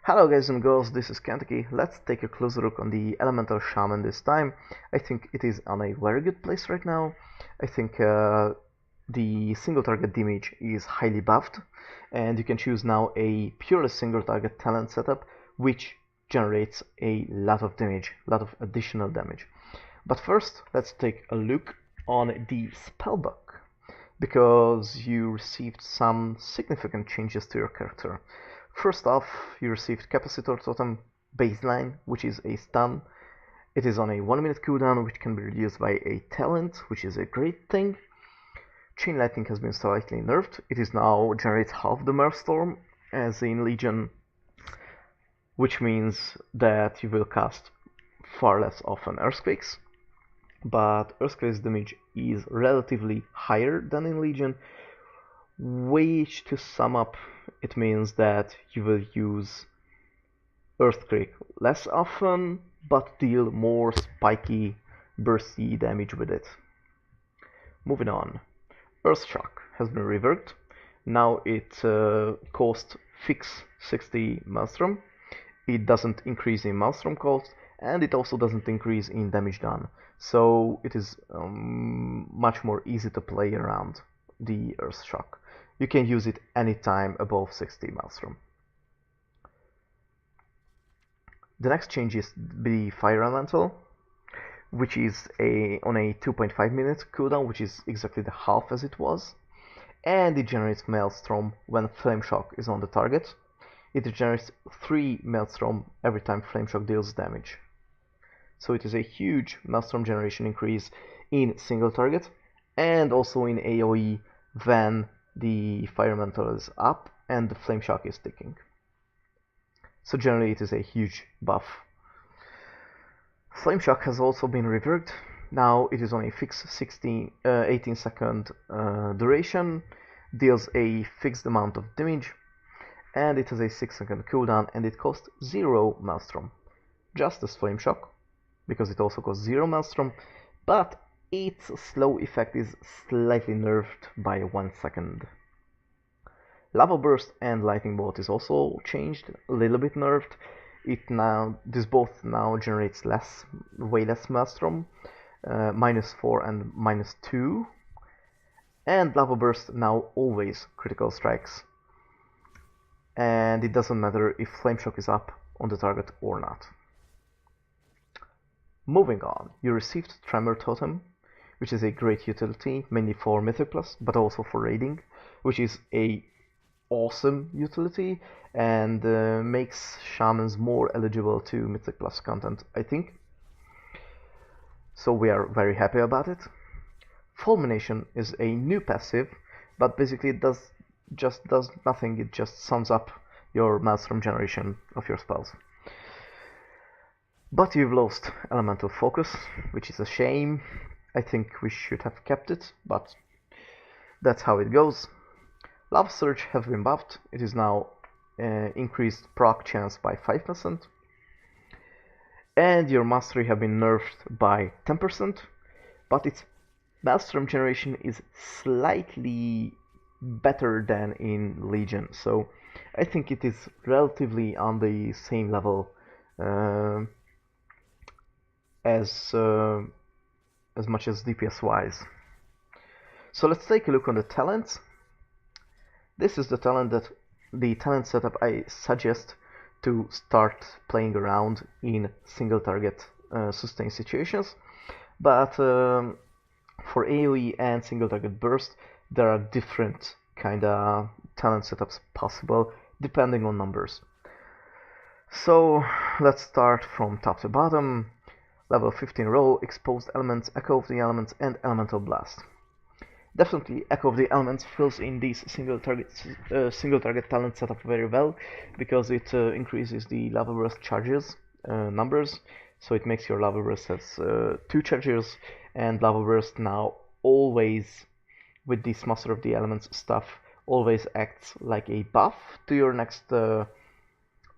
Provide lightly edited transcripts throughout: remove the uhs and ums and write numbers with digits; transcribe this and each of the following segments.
Hello guys and girls, this is Kentucky. Let's take a closer look on the Elemental Shaman this time. I think it is on a very good place right now. I think the single target damage is highly buffed, and you can choose now a purely single target talent setup which generates a lot of damage, a lot of additional damage. But first, let's take a look on the spellbook, because you received some significant changes to your character. First off, you received Capacitor Totem Baseline, which is a stun. It is on a 1-minute cooldown, which can be reduced by a talent, which is a great thing. Chain Lightning has been slightly nerfed. It is now generates half the Maelstrom as in Legion, which means that you will cast far less often Earthquakes. But Earthquake's damage is relatively higher than in Legion, which, to sum up, it means that you will use Earthquake less often, but deal more spiky, bursty damage with it. Moving on, Earthshock has been reworked. Now it costs fixed 60 Maelstrom. It doesn't increase in Maelstrom cost, and it also doesn't increase in damage done. So it is much more easy to play around the Earthshock. You can use it anytime above 60 Maelstrom. The next change is the Fire Elemental, which is on a 2.5 minute cooldown, which is exactly the half as it was. And it generates Maelstrom when Flame Shock is on the target. It generates 3 Maelstrom every time Flame Shock deals damage. So it is a huge Maelstrom generation increase in single target, and also in AoE when the Fire Elemental is up and the Flame Shock is ticking. So generally it is a huge buff. Flame Shock has also been reworked. Now it is on a fixed 18 second duration, deals a fixed amount of damage, and it has a 6-second cooldown, and it costs 0 Maelstrom. Just as Flame Shock, because it also costs 0 Maelstrom, but its slow effect is slightly nerfed by 1 second. Lava Burst and Lightning Bolt is also changed, a little bit nerfed. This both now generates way less Maelstrom, -4 and -2. And Lava Burst now always critical strikes, and it doesn't matter if Flame Shock is up on the target or not. Moving on, you received Tremor Totem, which is a great utility, mainly for Mythic Plus, but also for raiding, which is a awesome utility and makes Shamans more eligible to Mythic Plus content, I think. So we are very happy about it. Fulmination is a new passive, but basically it just does nothing, it just sums up your Maelstrom generation of your spells. But you've lost Elemental Focus, which is a shame. I think we should have kept it, but that's how it goes. Lava Surge has been buffed. It is now increased proc chance by 5%. And your Mastery have been nerfed by 10%, but its Maelstrom generation is slightly better than in Legion, so I think it is relatively on the same level as much as DPS wise. So let's take a look on the talents. This is the talent setup I suggest to start playing around in single target sustain situations. But for AoE and single target burst, there are different kinda talent setups possible depending on numbers. So let's start from top to bottom. Level 15 Roll, Exposed Elements, Echo of the Elements, and Elemental Blast. Definitely Echo of the Elements fills in these single target talent setup very well, because it increases the Lava Burst charges numbers, so it makes your Lava Burst has 2 charges, and Lava Burst now always, with this Master of the Elements stuff, always acts like a buff to your next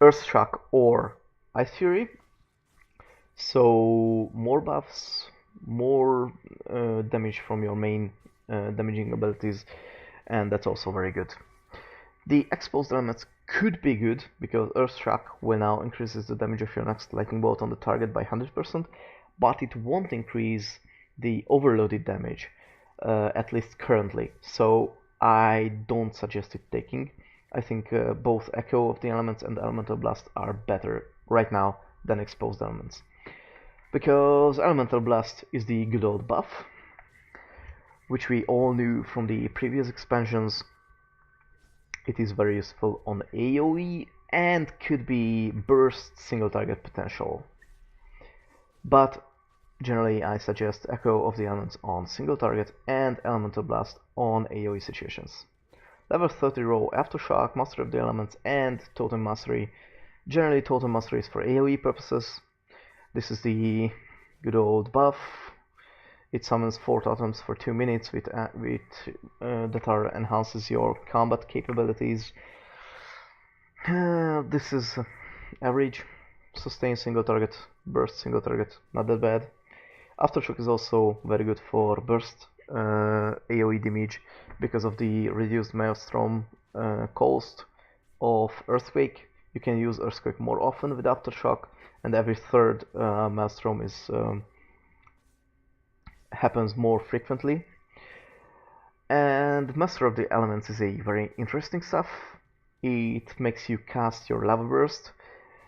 Earthshock or Ice Fury. So more buffs, more damage from your main damaging abilities, and that's also very good. The exposed elements could be good because Earth Shock will now increases the damage of your next lightning bolt on the target by 100%, but it won't increase the overloaded damage, at least currently. So I don't suggest it taking. I think both Echo of the Elements and Elemental Blast are better right now than Exposed Elements. Because Elemental Blast is the good old buff, which we all knew from the previous expansions. It is very useful on AoE and could be burst single target potential. But generally I suggest Echo of the Elements on single target and Elemental Blast on AoE situations. Level 30 row Aftershock, Mastery of the Elements and Totem Mastery. Generally Totem Mastery is for AoE purposes. This is the good old buff. It summons 4 totems for 2 minutes that enhances your combat capabilities. This is average. Sustain single target, burst single target, not that bad. Aftershock is also very good for burst AoE damage because of the reduced Maelstrom cost of Earthquake. You can use Earthquake more often with Aftershock, and every third Maelstrom is happens more frequently. And Master of the Elements is a very interesting stuff. It makes you cast your Lava Burst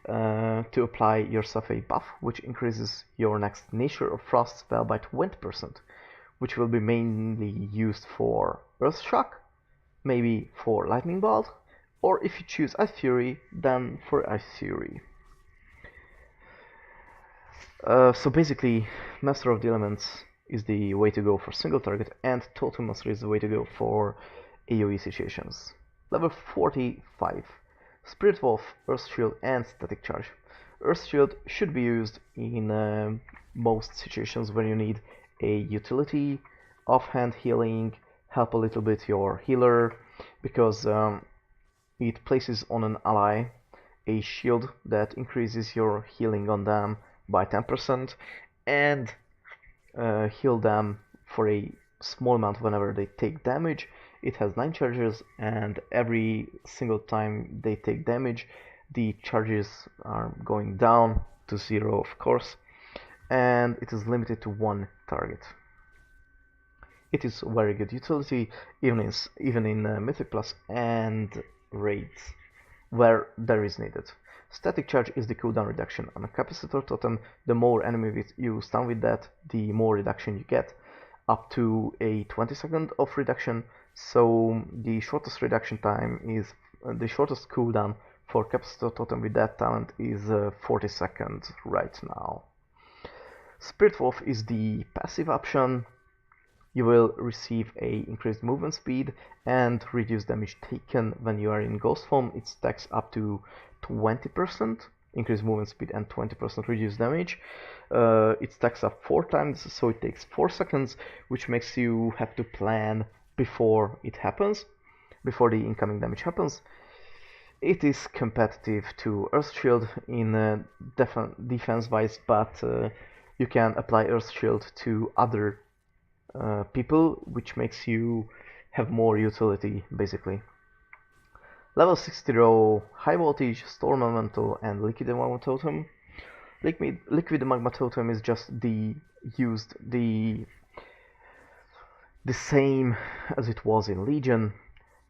to apply yourself a buff, which increases your next Nature of Frost spell by 20%, which will be mainly used for Earth Shock, maybe for Lightning Bolt, or if you choose Ice Fury, then for Ice Fury. So basically, Master of the Elements is the way to go for single target, and Totem Mastery is the way to go for AoE situations. Level 45. Spirit Wolf, Earth Shield and Static Charge. Earth Shield should be used in most situations where you need a utility, offhand healing, help a little bit your healer, because it places on an ally a shield that increases your healing on them by 10% and heal them for a small amount whenever they take damage. It has 9 charges, and every single time they take damage, the charges are going down to 0, of course, and it is limited to 1 target. It is very good utility, even in Mythic Plus and raids, where there is needed. Static Charge is the cooldown reduction on a Capacitor Totem. The more enemies you stun with that, the more reduction you get, up to a 20-second of reduction. So the shortest reduction time is the shortest cooldown for Capacitor Totem with that talent is 40 seconds right now. Spirit Wolf is the passive option. You will receive a increased movement speed and reduced damage taken when you are in ghost form. It stacks up to 20% increased movement speed and 20% reduced damage. It stacks up 4 times, so it takes 4 seconds, which makes you have to plan before it happens, before the incoming damage happens. It is competitive to Earth Shield in defense-wise, but you can apply Earth Shield to other people, which makes you have more utility, basically. Level 60 row, High Voltage, Storm Elemental, and Liquid Magma Totem. Liquid Magma Totem is just the same as it was in Legion.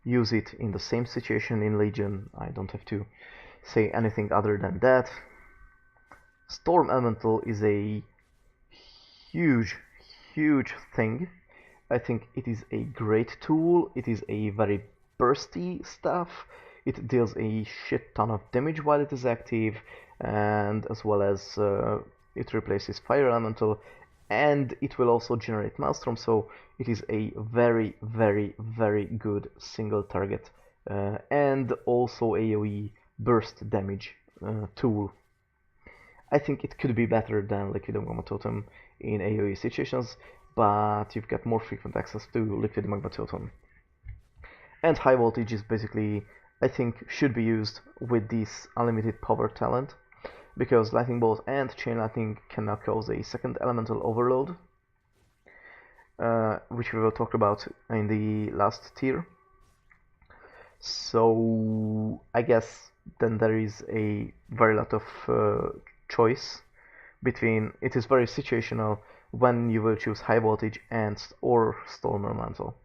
Use it in the same situation in Legion. I don't have to say anything other than that. Storm Elemental is a huge thing. I think it is a great tool. It is a very bursty stuff. It deals a shit ton of damage while it is active, and as well as it replaces Fire Elemental, and it will also generate Maelstrom, so it is a very good single target and also AoE burst damage tool. I think it could be better than Liquid Magma Totem in AoE situations, but you've got more frequent access to Liquid Magma Totem. And High Voltage is basically, I think, should be used with this unlimited power talent, because Lightning Bolt and Chain Lightning can now cause a second elemental overload, which we will talk about in the last tier. So I guess then there is a very lot of choice between, it is very situational when you will choose high voltage and or storm elemental.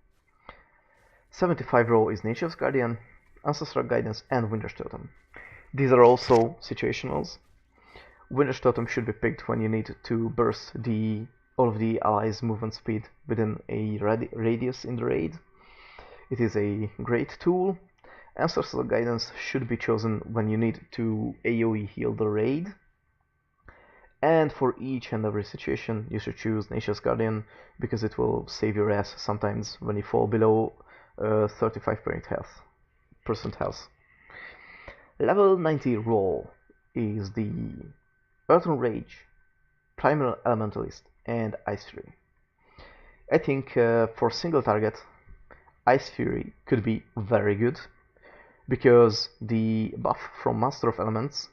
75 row is Nature's Guardian, Ancestral Guidance, and Winter's Totem. These are also situationals. Winter's Totem should be picked when you need to burst all of the allies' movement speed within a radius in the raid. It is a great tool. Ancestral Guidance should be chosen when you need to AoE heal the raid. And for each and every situation, you should choose Nature's Guardian because it will save your ass sometimes when you fall below 35% health. Level 90 role is the Earthen Rage, Primal Elementalist, and Ice Fury. I think for single target, Ice Fury could be very good because the buff from Master of Elements,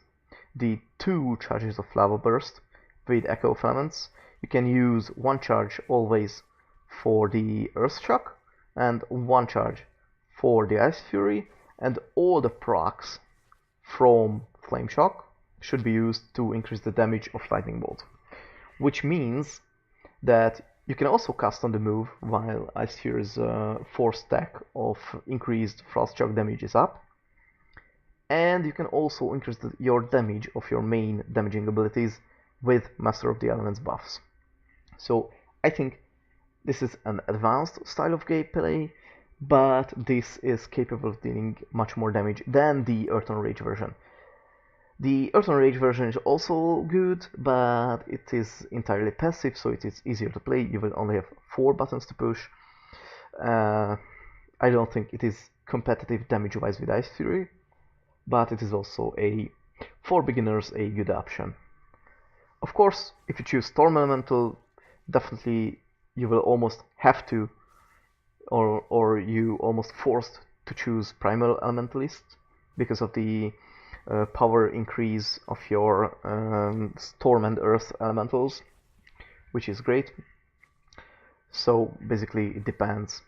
the 2 charges of Lava Burst with Echo of Elements, you can use 1 charge always for the Earth Shock and 1 charge for the Ice Fury, and all the procs from Flame Shock should be used to increase the damage of Lightning Bolt, which means that you can also cast on the move while Ice Fury's 4 stack of increased Frost Shock damage is up, and you can also increase your damage of your main damaging abilities with Master of the Elements buffs. So I think this is an advanced style of gameplay, but this is capable of dealing much more damage than the Earthen Rage version. The Earthen Rage version is also good, but it is entirely passive, so it is easier to play. You will only have 4 buttons to push. I don't think it is competitive damage-wise with Ice Fury, but it is also for beginners a good option. Of course, if you choose Storm Elemental, definitely you will almost have to, or you almost forced to choose Primal Elementalist because of the power increase of your Storm and Earth elementals, which is great. So basically it depends.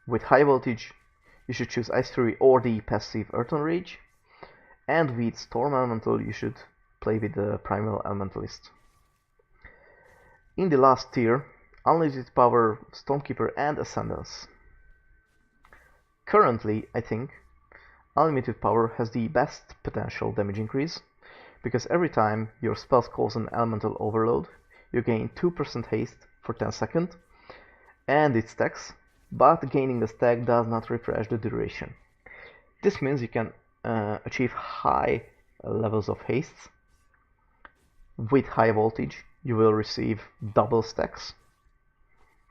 With high voltage, you should choose Ice Fury or the passive Earthen Rage, and with Storm Elemental, you should play with the Primal Elementalist. In the last tier, Unlimited Power, Stormkeeper, and Ascendance. Currently, I think, Unlimited Power has the best potential damage increase, because every time your spell calls an elemental overload, you gain 2% haste for 10 seconds, and it stacks, but gaining the stack does not refresh the duration. This means you can achieve high levels of haste. With high voltage, you will receive double stacks.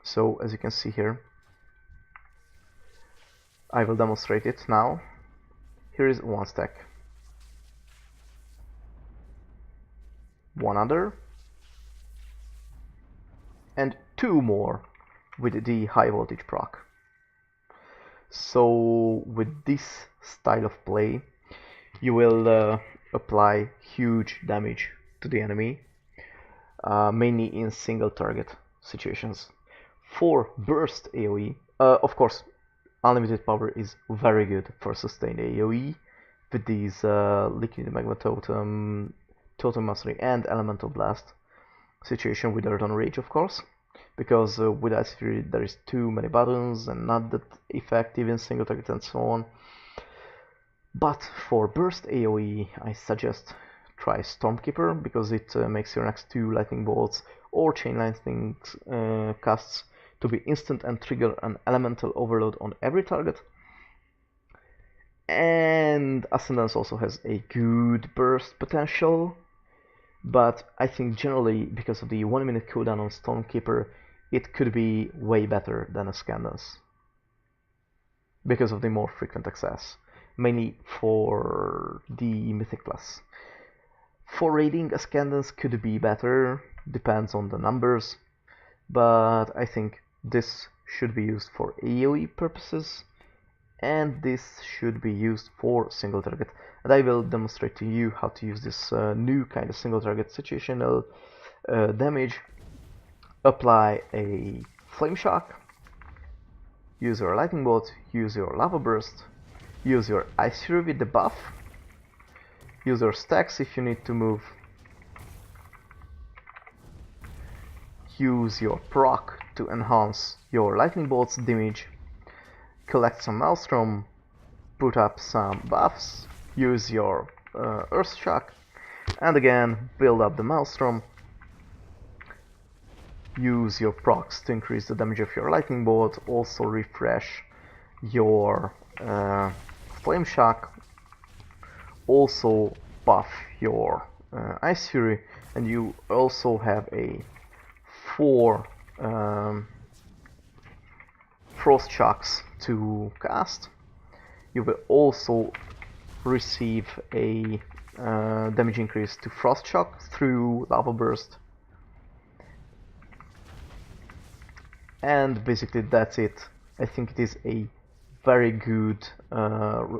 So as you can see here, I will demonstrate it now. Here is 1 stack, 1 other, and 2 more with the high voltage proc. So with this style of play, you will apply huge damage to the enemy, mainly in single target situations. For burst AoE, of course, Unlimited Power is very good for sustained AoE with these Liquid Magma Totem, Totem Mastery, and Elemental Blast situation with Earthen Rage, of course, because with Ice Fury there is too many buttons and not that effective in single target and so on. But for burst AoE, I suggest try Stormkeeper because it makes your next 2 lightning bolts or chain lightning casts to be instant and trigger an elemental overload on every target. And Ascendance also has a good burst potential, but I think generally because of the 1 minute cooldown on Stormkeeper, it could be way better than Ascendance because of the more frequent access, mainly for the Mythic class. For raiding, Ascendance could be better, depends on the numbers, but I think this should be used for AoE purposes, and this should be used for single target. And I will demonstrate to you how to use this new kind of single target situational damage. Apply a Flame Shock, use your Lightning Bolt, use your Lava Burst, use your Ice Fury with the buff, use your stacks if you need to move, use your proc to enhance your lightning bolts damage, collect some Maelstrom, put up some buffs, use your Earth Shock, and again build up the Maelstrom, use your procs to increase the damage of your lightning bolt, also refresh your Flame Shock, also buff your Ice Fury, and you also have a 4 Frost Shocks to cast. You will also receive a damage increase to Frost Shock through Lava Burst. And basically that's it. I think it is a very good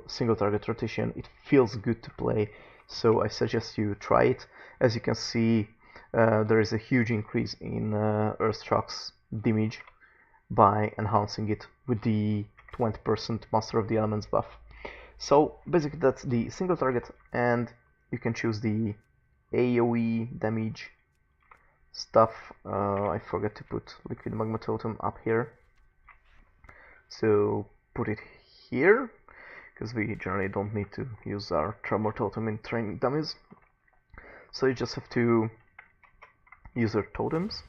single target rotation. It feels good to play, so I suggest you try it. As you can see, there is a huge increase in Earth Shock's damage by enhancing it with the 20% Master of the Elements buff. So basically that's the single target, and you can choose the AoE damage stuff. I forgot to put Liquid Magma Totem up here, so put it here, because we generally don't need to use our Tremor Totem in training dummies. So you just have to use your totems,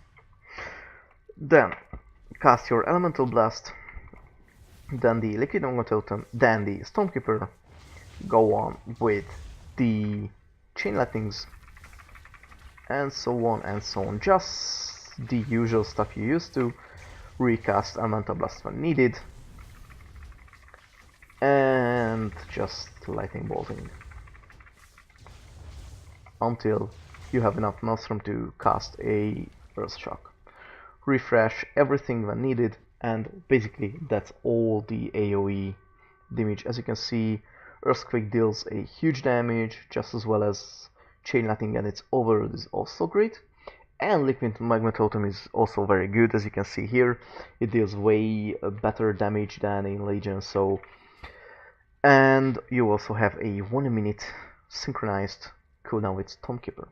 then cast your Elemental Blast, then the Liquid Magma Totem, then the Stormkeeper, go on with the Chain Lightnings, and so on and so on. Just the usual stuff you used to. Recast Elemental Blast when needed, and just lightning bolting until you have enough Maelstrom to cast a Earth Shock. Refresh everything when needed, and basically that's all the AoE damage. As you can see, Earthquake deals a huge damage, just as well as Chain Lightning, and its overload is also great. And Liquid Magma Totem is also very good, as you can see here. It deals way better damage than in Legion, so... And you also have a 1 minute synchronized cooldown with Stormkeeper.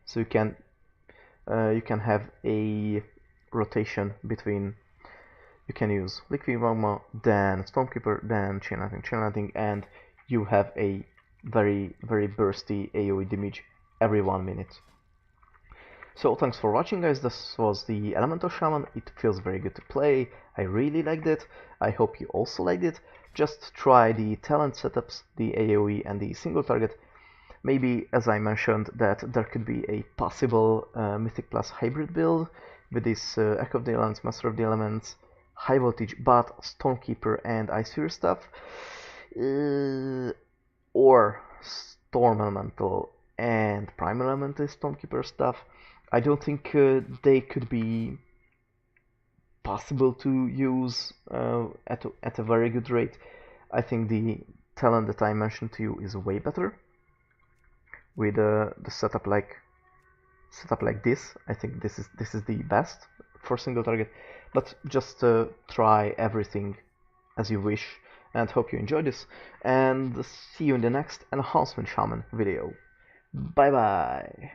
So you can have a rotation between... You can use Liquid Magma, then Stormkeeper, then Chain Lightning, and you have a very, very bursty AoE damage every 1 minute. So thanks for watching, guys. This was the Elemental Shaman. It feels very good to play. I really liked it. I hope you also liked it. Just try the talent setups, the AoE and the single target. Maybe, as I mentioned, that there could be a possible Mythic Plus hybrid build with this Echo of the Elements, Master of the Elements, High Voltage, but Stormkeeper and Ice Fury stuff. Or Storm Elemental and Primal Elemental Stormkeeper stuff. I don't think they could be possible to use at a very good rate. I think the talent that I mentioned to you is way better with the setup like this. I think this is the best for single target. But just try everything as you wish, and hope you enjoyed this. And see you in the next Enhancement Shaman video. Bye bye.